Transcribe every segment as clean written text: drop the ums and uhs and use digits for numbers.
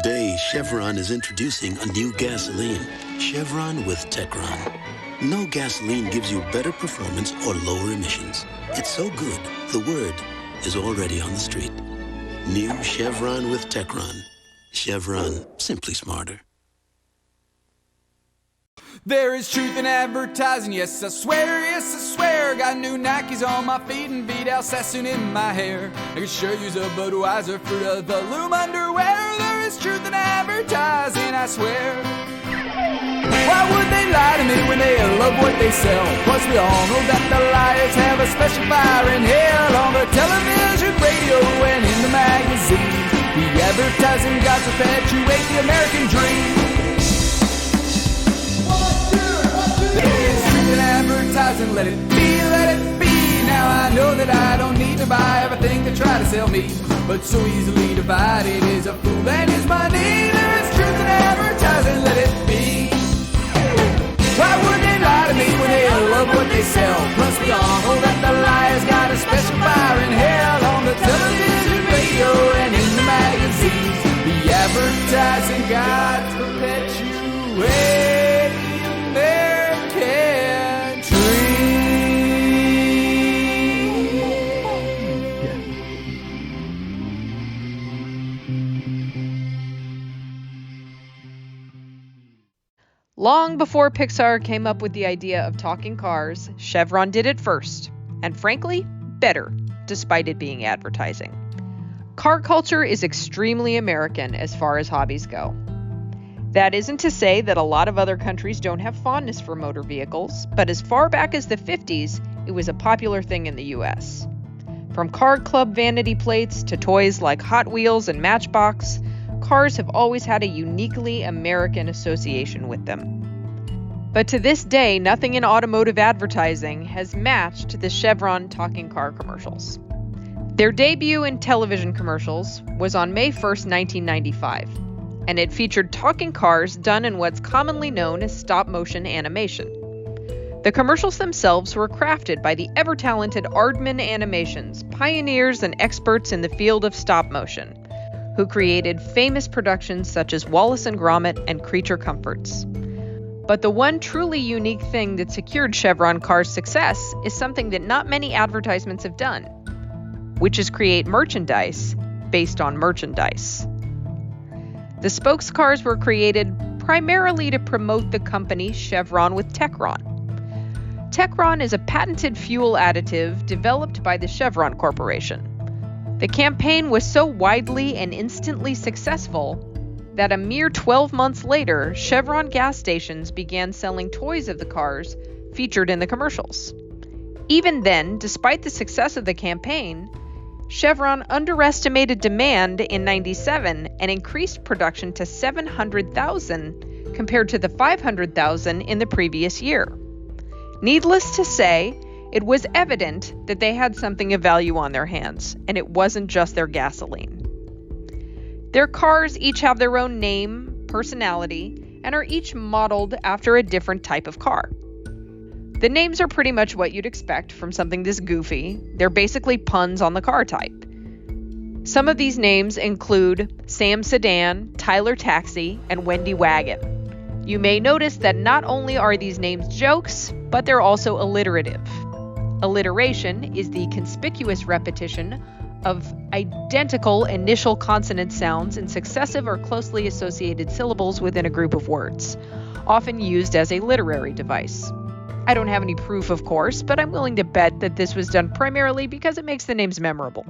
Today, Chevron is introducing a new gasoline, Chevron with Techron. No gasoline gives you better performance or lower emissions. It's so good, the word is already on the street. New Chevron with Techron. Chevron, simply smarter. There is truth in advertising, yes I swear. Got new Nikes on my feet and Vidal Sassoon in my hair. I can sure use a Budweiser Fruit of the Loom underwear. There is truth in advertising, I swear. Why would they lie to me when they love what they sell? Plus we all know that the liars have a special fire in hell. On the television, radio, and in the magazines, the advertising gods perpetuate the American dream. Advertising, let it be, let it be. Now I know that I don't need to buy everything they try to sell me, but so easily divided is a fool and his money. There is truth in advertising, let it be. Why would they lie to me when they love what they sell? Plus we all know that the liars got a special fire in hell. On the television, radio, and in the magazines, the advertising gods perpetuate the American dream. Long before Pixar came up with the idea of talking cars, Chevron did it first, and frankly, better, despite it being advertising. Car culture is extremely American as far as hobbies go. That isn't to say that a lot of other countries don't have fondness for motor vehicles, but as far back as the 50s, it was a popular thing in the US. From car club vanity plates to toys like Hot Wheels and Matchbox, cars have always had a uniquely American association with them. But to this day, nothing in automotive advertising has matched the Chevron talking car commercials. Their debut in television commercials was on May 1st, 1995, and it featured talking cars done in what's commonly known as stop-motion animation. The commercials themselves were crafted by the ever-talented Aardman Animations, pioneers and experts in the field of stop-motion, who created famous productions such as Wallace and Gromit and Creature Comforts. But the one truly unique thing that secured Chevron Cars' success is something that not many advertisements have done, which is create merchandise based on merchandise. The spokes cars were created primarily to promote the company Chevron with Techron. Techron is a patented fuel additive developed by the Chevron Corporation. The campaign was so widely and instantly successful that a mere 12 months later, Chevron gas stations began selling toys of the cars featured in the commercials. Even then, despite the success of the campaign, Chevron underestimated demand in '97 and increased production to 700,000 compared to the 500,000 in the previous year. Needless to say, it was evident that they had something of value on their hands, and it wasn't just their gasoline. Their cars each have their own name, personality, and are each modeled after a different type of car. The names are pretty much what you'd expect from something this goofy. They're basically puns on the car type. Some of these names include Sam Sedan, Tyler Taxi, and Wendy Wagon. You may notice that not only are these names jokes, but they're also alliterative. Alliteration is the conspicuous repetition of identical initial consonant sounds in successive or closely associated syllables within a group of words, often used as a literary device. I don't have any proof, of course, but I'm willing to bet that this was done primarily because it makes the names memorable.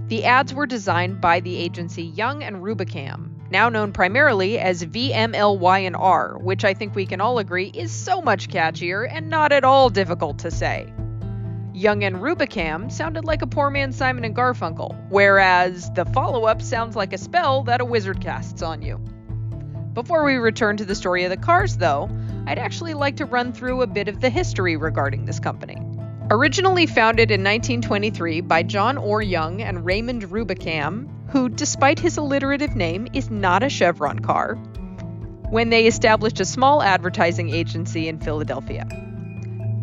The ads were designed by the agency Young and Rubicam, now known primarily as VMLY&R, which I think we can all agree is so much catchier and not at all difficult to say. Young and Rubicam sounded like a poor man's Simon and Garfunkel, whereas the follow-up sounds like a spell that a wizard casts on you. Before we return to the story of the cars, though, I'd actually like to run through a bit of the history regarding this company. Originally founded in 1923 by John Orr Young and Raymond Rubicam, who, despite his alliterative name, is not a Chevron car, when they established a small advertising agency in Philadelphia.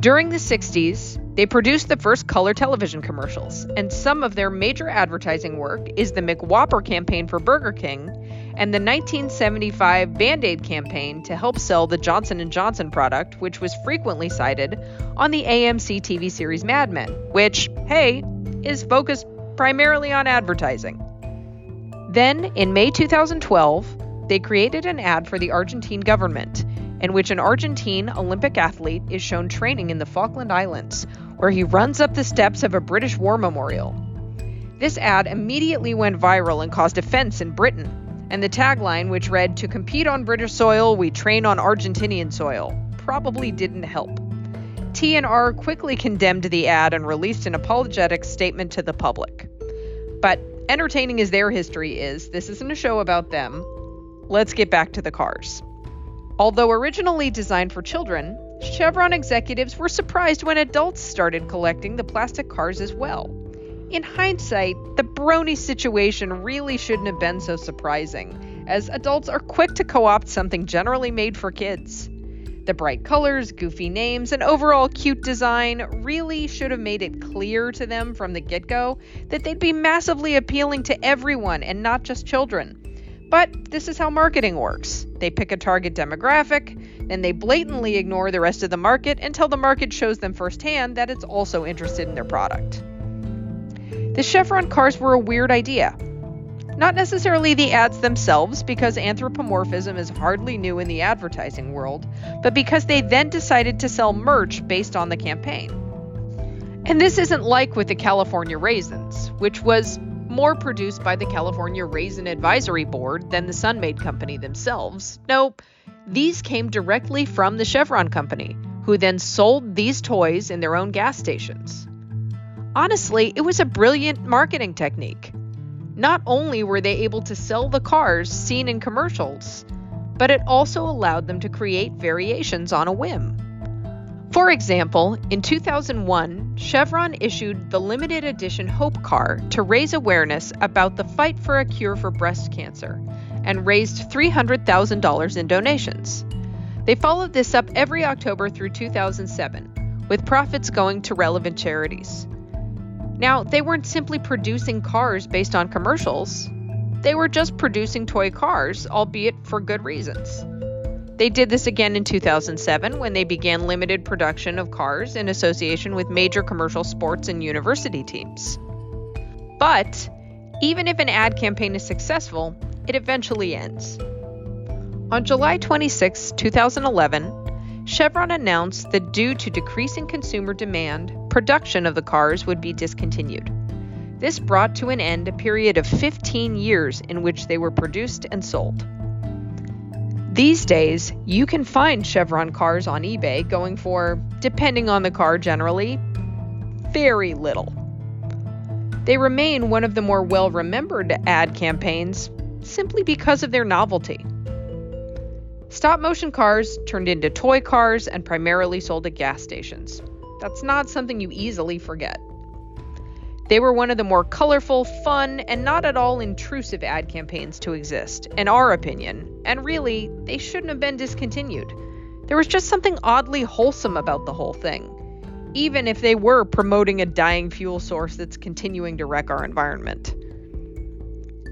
During the 60s, they produced the first color television commercials, and some of their major advertising work is the McWhopper campaign for Burger King and the 1975 Band-Aid campaign to help sell the Johnson & Johnson product, which was frequently cited on the AMC TV series Mad Men, which, hey, is focused primarily on advertising. Then, in May 2012, they created an ad for the Argentine government, in which an Argentine Olympic athlete is shown training in the Falkland Islands, where he runs up the steps of a British war memorial. This ad immediately went viral and caused offense in Britain, and the tagline, which read, "To compete on British soil, we train on Argentinian soil," probably didn't help. T&R quickly condemned the ad and released an apologetic statement to the public. But entertaining as their history is, this isn't a show about them. Let's get back to the cars. Although originally designed for children, Chevron executives were surprised when adults started collecting the plastic cars as well. In hindsight, the brony situation really shouldn't have been so surprising, as adults are quick to co-opt something generally made for kids. The bright colors, goofy names, and overall cute design really should have made it clear to them from the get-go that they'd be massively appealing to everyone and not just children. But this is how marketing works. They pick a target demographic, then they blatantly ignore the rest of the market until the market shows them firsthand that it's also interested in their product. The Chevron cars were a weird idea. Not necessarily the ads themselves, because anthropomorphism is hardly new in the advertising world, but because they then decided to sell merch based on the campaign. And this isn't like with the California Raisins, which was more produced by the California Raisin Advisory Board than the Sun-Maid Company themselves. No, these came directly from the Chevron Company, who then sold these toys in their own gas stations. Honestly, it was a brilliant marketing technique. Not only were they able to sell the cars seen in commercials, but it also allowed them to create variations on a whim. For example, in 2001, Chevron issued the limited edition Hope car to raise awareness about the fight for a cure for breast cancer and raised $300,000 in donations. They followed this up every October through 2007, with profits going to relevant charities. Now, they weren't simply producing cars based on commercials. They were just producing toy cars, albeit for good reasons. They did this again in 2007 when they began limited production of cars in association with major commercial sports and university teams. But even if an ad campaign is successful, it eventually ends. On July 26, 2011, Chevron announced that due to decreasing consumer demand, production of the cars would be discontinued. This brought to an end a period of 15 years in which they were produced and sold. These days, you can find Chevron cars on eBay going for, depending on the car generally, very little. They remain one of the more well-remembered ad campaigns simply because of their novelty. Stop-motion cars turned into toy cars and primarily sold at gas stations. That's not something you easily forget. They were one of the more colorful, fun, and not at all intrusive ad campaigns to exist, in our opinion, and really, they shouldn't have been discontinued. There was just something oddly wholesome about the whole thing, even if they were promoting a dying fuel source that's continuing to wreck our environment.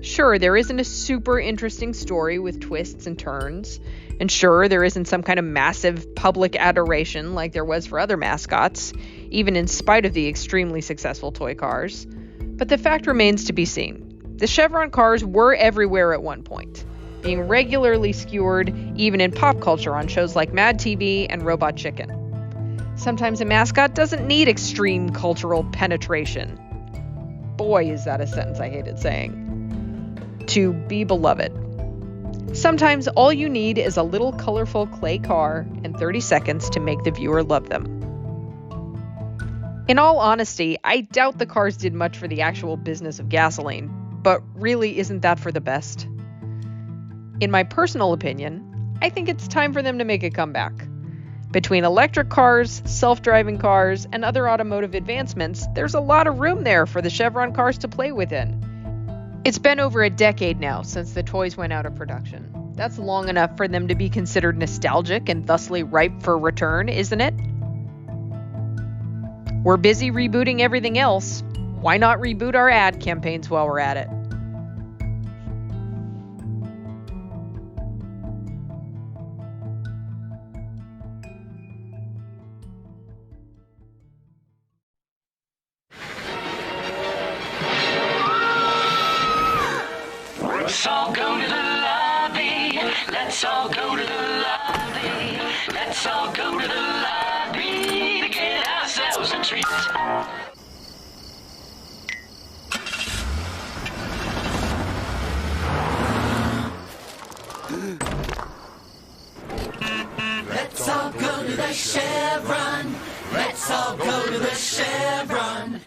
Sure, there isn't a super interesting story with twists and turns, and sure, there isn't some kind of massive public adoration like there was for other mascots, even in spite of the extremely successful toy cars. But the fact remains to be seen. The Chevron cars were everywhere at one point, being regularly skewered even in pop culture on shows like Mad TV and Robot Chicken. Sometimes a mascot doesn't need extreme cultural penetration. Boy, is that a sentence I hated saying. To be beloved. Sometimes all you need is a little colorful clay car and 30 seconds to make the viewer love them. In all honesty, I doubt the cars did much for the actual business of gasoline, but really isn't that for the best? In my personal opinion, I think it's time for them to make a comeback. Between electric cars, self-driving cars, and other automotive advancements, there's a lot of room there for the Chevron cars to play within. It's been over a decade now since the toys went out of production. That's long enough for them to be considered nostalgic and thusly ripe for return, isn't it? We're busy rebooting everything else. Why not reboot our ad campaigns while we're at it? Let's all go to the lobby. Let's all go to the lobby. Let's all go to the lobby to get ourselves a treat. Let's all go to the Chevron. Let's all go to the Chevron.